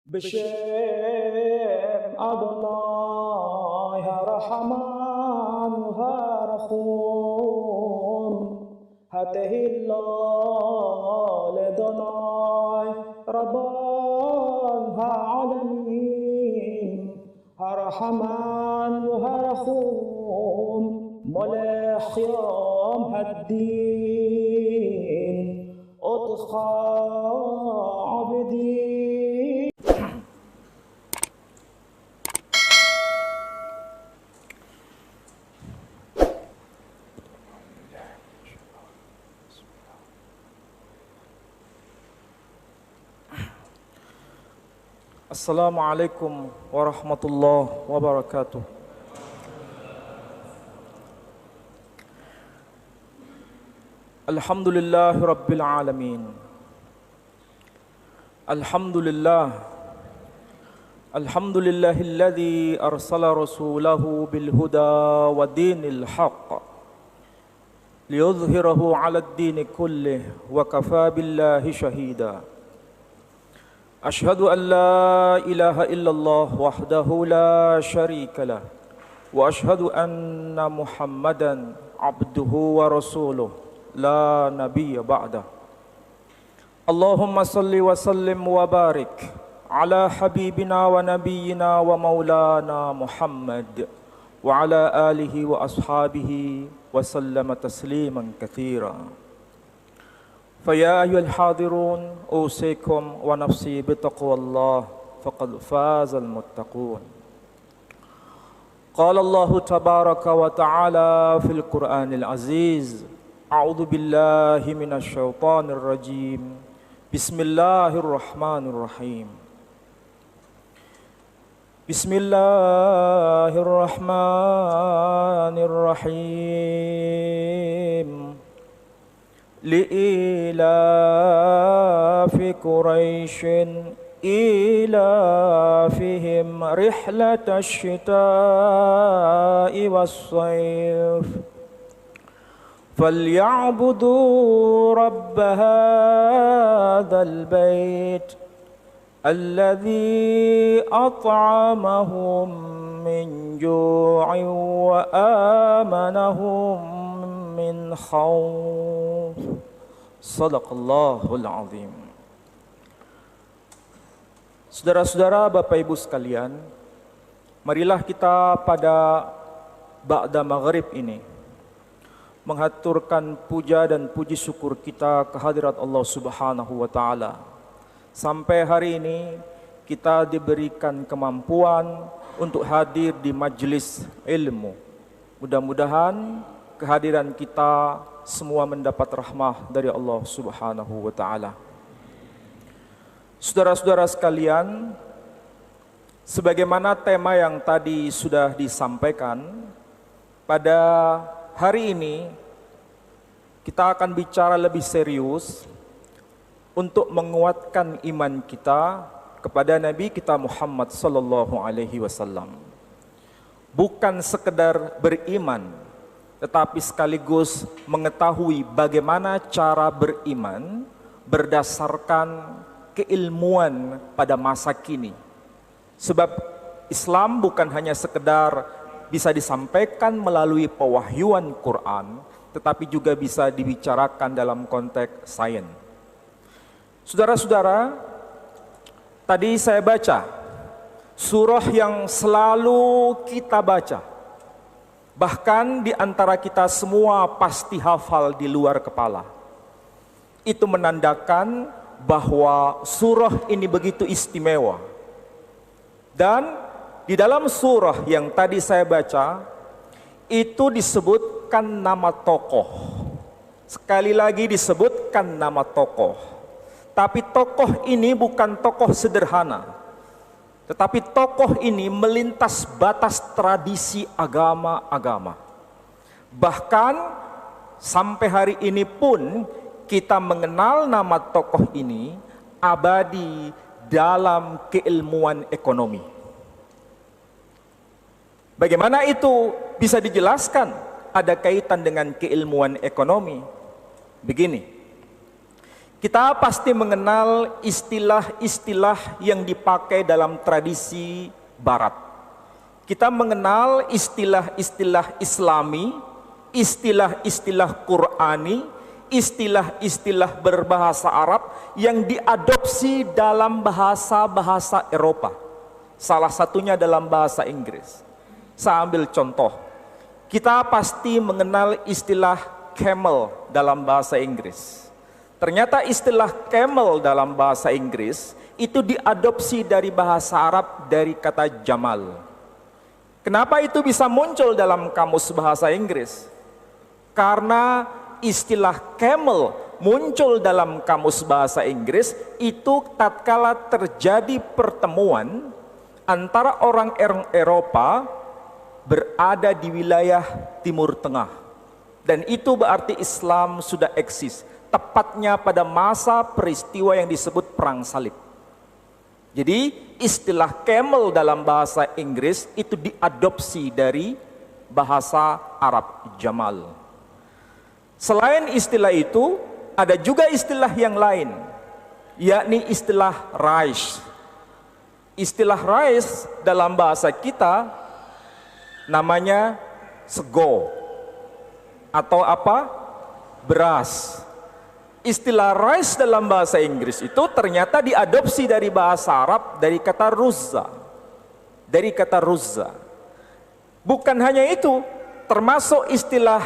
B'Shem Adonai HaRahaman HaRachum HaTehillah Ledonai Rabban HaAlamin HaRahaman HaRachum Molech Yom Haddin Otcha Abdi. Assalamualaikum warahmatullahi wabarakatuh. Alhamdulillahi rabbil alamin. Alhamdulillahilladzi arsala rasulahu bil huda wa dinil haqq liyudhhirahu 'alad dini kullih wa kafaa billahi shahida. Ashhadu an la ilaha illallah wahdahu la syarika lah wa ashhadu anna Muhammadan abduhu wa rasuluh la nabiyya ba'dah. Allahumma salli wa sallim wa barik ala habibina wa nabiyyina wa maulana Muhammad wa ala alihi wa ashabihi wa sallama tasliman katsira. فيا أيها الحاضرون أوصيكم ونفسي بتقوى الله فقد فاز المتقون. قال الله تبارك وتعالى في القرآن العزيز أعوذ بالله من الشيطان الرجيم بسم الله الرحمن الرحيم. بسم الله الرحمن الرحيم. لإيلاف قريش إيلافهم رحلة الشتاء والصيف فليعبدوا رب هذا البيت الذي أطعمهم من جوع وآمنهم min khawf. Sadaqallahul azim. Saudara-saudara, Bapak Ibu sekalian, marilah kita pada ba'da maghrib ini menghaturkan puja dan puji syukur kita kehadirat Allah Subhanahu wa taala. Sampai hari ini kita diberikan kemampuan untuk hadir di majelis ilmu. Mudah-mudahan kehadiran kita semua mendapat rahmah dari Allah Subhanahu wa taala. Saudara-saudara sekalian, sebagaimana tema yang tadi sudah disampaikan, pada hari ini kita akan bicara lebih serius untuk menguatkan iman kita kepada Nabi kita Muhammad sallallahu alaihi wasallam. Bukan sekedar beriman, tetapi sekaligus mengetahui bagaimana cara beriman berdasarkan keilmuan pada masa kini. Sebab Islam bukan hanya sekedar bisa disampaikan melalui pewahyuan Quran, tetapi juga bisa dibicarakan dalam konteks sains. Saudara-saudara, tadi saya baca surah yang selalu kita baca, bahkan di antara kita semua pasti hafal di luar kepala. Itu menandakan bahwa surah ini begitu istimewa. Dan di dalam surah yang tadi saya baca, itu disebutkan nama tokoh. Sekali lagi disebutkan nama tokoh. Tapi tokoh ini bukan tokoh sederhana. Tetapi tokoh ini melintas batas tradisi agama-agama. Bahkan sampai hari ini pun kita mengenal nama tokoh ini abadi dalam keilmuan ekonomi. Bagaimana itu bisa dijelaskan? Ada kaitan dengan keilmuan ekonomi. Begini, Kita pasti mengenal istilah-istilah yang dipakai dalam tradisi Barat. Kita mengenal istilah-istilah Islami, istilah-istilah Qurani, istilah-istilah berbahasa Arab yang diadopsi dalam bahasa-bahasa Eropa. Salah satunya dalam bahasa Inggris. Saya ambil contoh. Kita pasti mengenal istilah camel dalam bahasa Inggris. Ternyata istilah camel dalam bahasa Inggris itu diadopsi dari bahasa Arab dari kata jamal. Kenapa itu bisa muncul dalam kamus bahasa Inggris? Karena istilah camel muncul dalam kamus bahasa Inggris itu tatkala terjadi pertemuan antara orang Eropa berada di wilayah Timur Tengah. Dan itu berarti Islam sudah eksis. Tepatnya pada masa peristiwa yang disebut Perang Salib. Jadi istilah camel dalam bahasa Inggris itu diadopsi dari bahasa Arab jamal. Selain istilah itu, ada juga istilah yang lain, yakni istilah rice. Istilah rice dalam bahasa kita namanya sego atau apa? Beras. Istilah rice dalam bahasa Inggris itu ternyata diadopsi dari bahasa Arab dari kata ruzza. Dari kata ruzza. Bukan hanya itu, termasuk istilah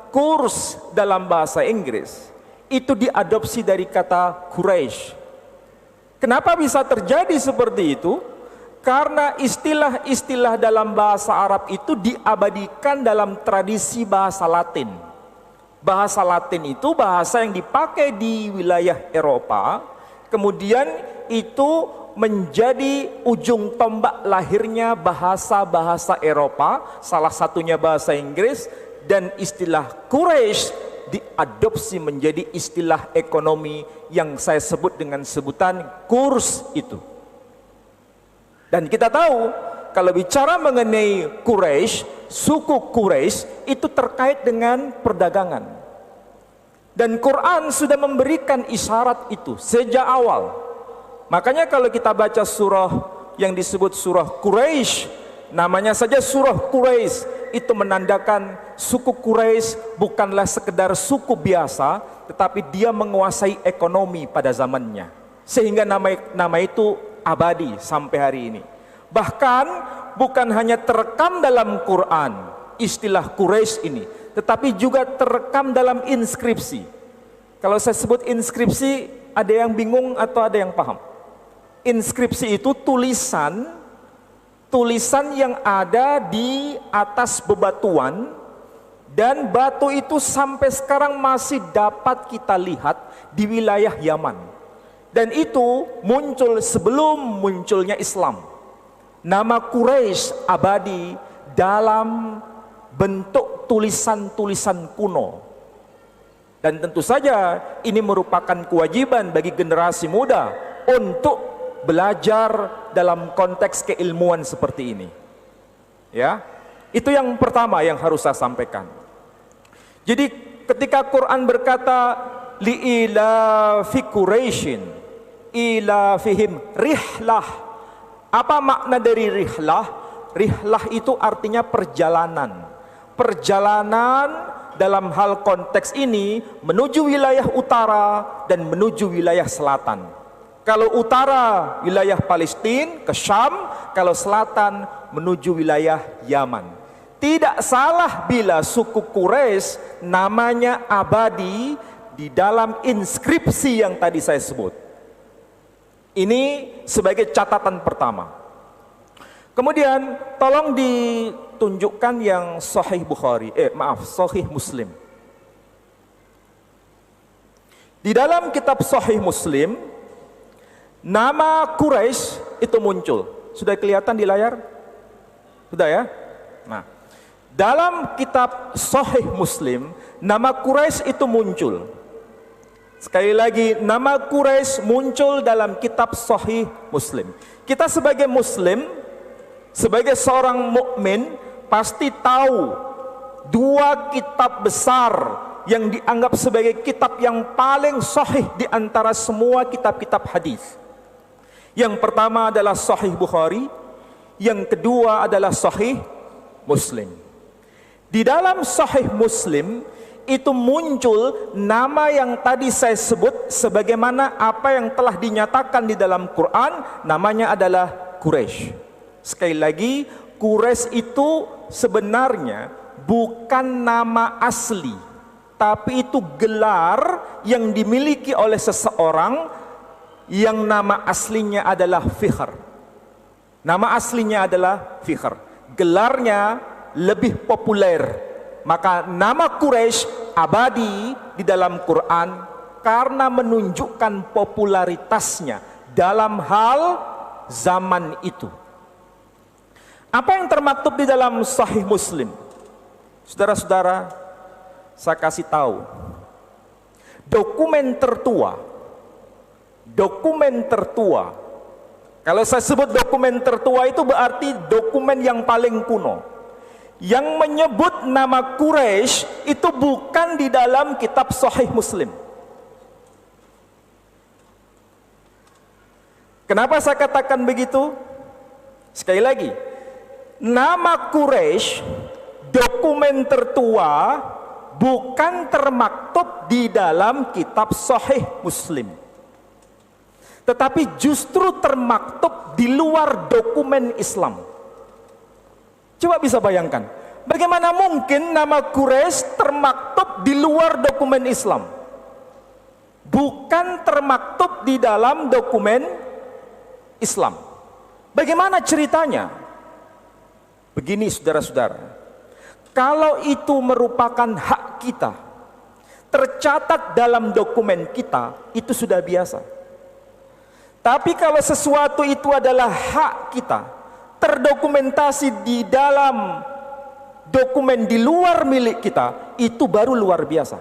kurs dalam bahasa Inggris itu diadopsi dari kata Quraisy. Kenapa bisa terjadi seperti itu? Karena istilah-istilah dalam bahasa Arab itu diabadikan dalam tradisi bahasa Latin. Bahasa Latin itu bahasa yang dipakai di wilayah Eropa, kemudian itu menjadi ujung tombak lahirnya bahasa-bahasa Eropa, salah satunya bahasa Inggris, dan istilah Quraisy diadopsi menjadi istilah ekonomi yang saya sebut dengan sebutan kurs itu. Dan kita tahu kalau bicara mengenai Quraisy, suku Quraisy itu terkait dengan perdagangan. Dan Quran sudah memberikan isyarat itu sejak awal. Makanya kalau kita baca surah yang disebut surah Quraisy, namanya saja surah Quraisy, itu menandakan suku Quraisy bukanlah sekedar suku biasa, tetapi dia menguasai ekonomi pada zamannya. Sehingga nama itu abadi sampai hari ini. Bahkan bukan hanya terekam dalam Quran istilah Quraisy ini, tetapi juga terekam dalam inskripsi. Kalau saya sebut inskripsi, ada yang bingung atau ada yang paham? Inskripsi itu tulisan yang ada di atas bebatuan, dan batu itu sampai sekarang masih dapat kita lihat di wilayah Yaman. Dan itu muncul sebelum munculnya Islam. Nama Quraisy abadi dalam bentuk tulisan-tulisan kuno. Dan tentu saja ini merupakan kewajiban bagi generasi muda untuk belajar dalam konteks keilmuan seperti ini. Ya, itu yang pertama yang harus saya sampaikan. Jadi ketika Quran berkata li'ila fi Quraisyin ila fihim rihlah. Apa makna dari rihlah? Rihlah itu artinya perjalanan. Perjalanan dalam hal konteks ini menuju wilayah utara dan menuju wilayah selatan. Kalau utara wilayah Palestina ke Syam, kalau selatan menuju wilayah Yaman. Tidak salah bila suku Quraisy namanya abadi di dalam inskripsi yang tadi saya sebut. Ini sebagai catatan pertama. Kemudian tolong ditunjukkan yang Sahih Bukhari, Sahih Muslim. Di dalam kitab Sahih Muslim, nama Quraisy itu muncul. Sudah kelihatan di layar? Sudah ya? Nah, dalam kitab Sahih Muslim, nama Quraisy itu muncul. Sekali lagi, nama Quraisy muncul dalam kitab Sahih Muslim. Kita sebagai Muslim, sebagai seorang mukmin, pasti tahu dua kitab besar yang dianggap sebagai kitab yang paling sahih di antara semua kitab-kitab hadis. Yang pertama adalah Sahih Bukhari, yang kedua adalah Sahih Muslim. Di dalam Sahih Muslim itu muncul nama yang tadi saya sebut sebagaimana apa yang telah dinyatakan di dalam Quran, namanya adalah Quraisy. Sekali lagi, Quraisy itu sebenarnya bukan nama asli, tapi itu gelar yang dimiliki oleh seseorang yang nama aslinya adalah Fihr. Nama aslinya adalah Fihr. Gelarnya lebih populer. Maka nama Quraisy abadi di dalam Quran karena menunjukkan popularitasnya dalam hal zaman itu. Apa yang termaktub di dalam Sahih Muslim? Saudara-saudara, saya kasih tahu. Dokumen tertua. Kalau saya sebut dokumen tertua itu berarti dokumen yang paling kuno. Yang menyebut nama Quraisy itu bukan di dalam kitab Sahih Muslim. Kenapa saya katakan begitu? Sekali lagi, nama Quraisy, dokumen tertua, bukan termaktub di dalam kitab Sahih Muslim, tetapi justru termaktub di luar dokumen Islam. Coba bisa bayangkan, bagaimana mungkin nama Quraisy termaktub di luar dokumen Islam, bukan termaktub di dalam dokumen Islam. Bagaimana ceritanya? Begini saudara-saudara, kalau itu merupakan hak kita, tercatat dalam dokumen kita, itu sudah biasa. Tapi kalau sesuatu itu adalah hak kita, terdokumentasi di dalam dokumen di luar milik kita, itu baru luar biasa.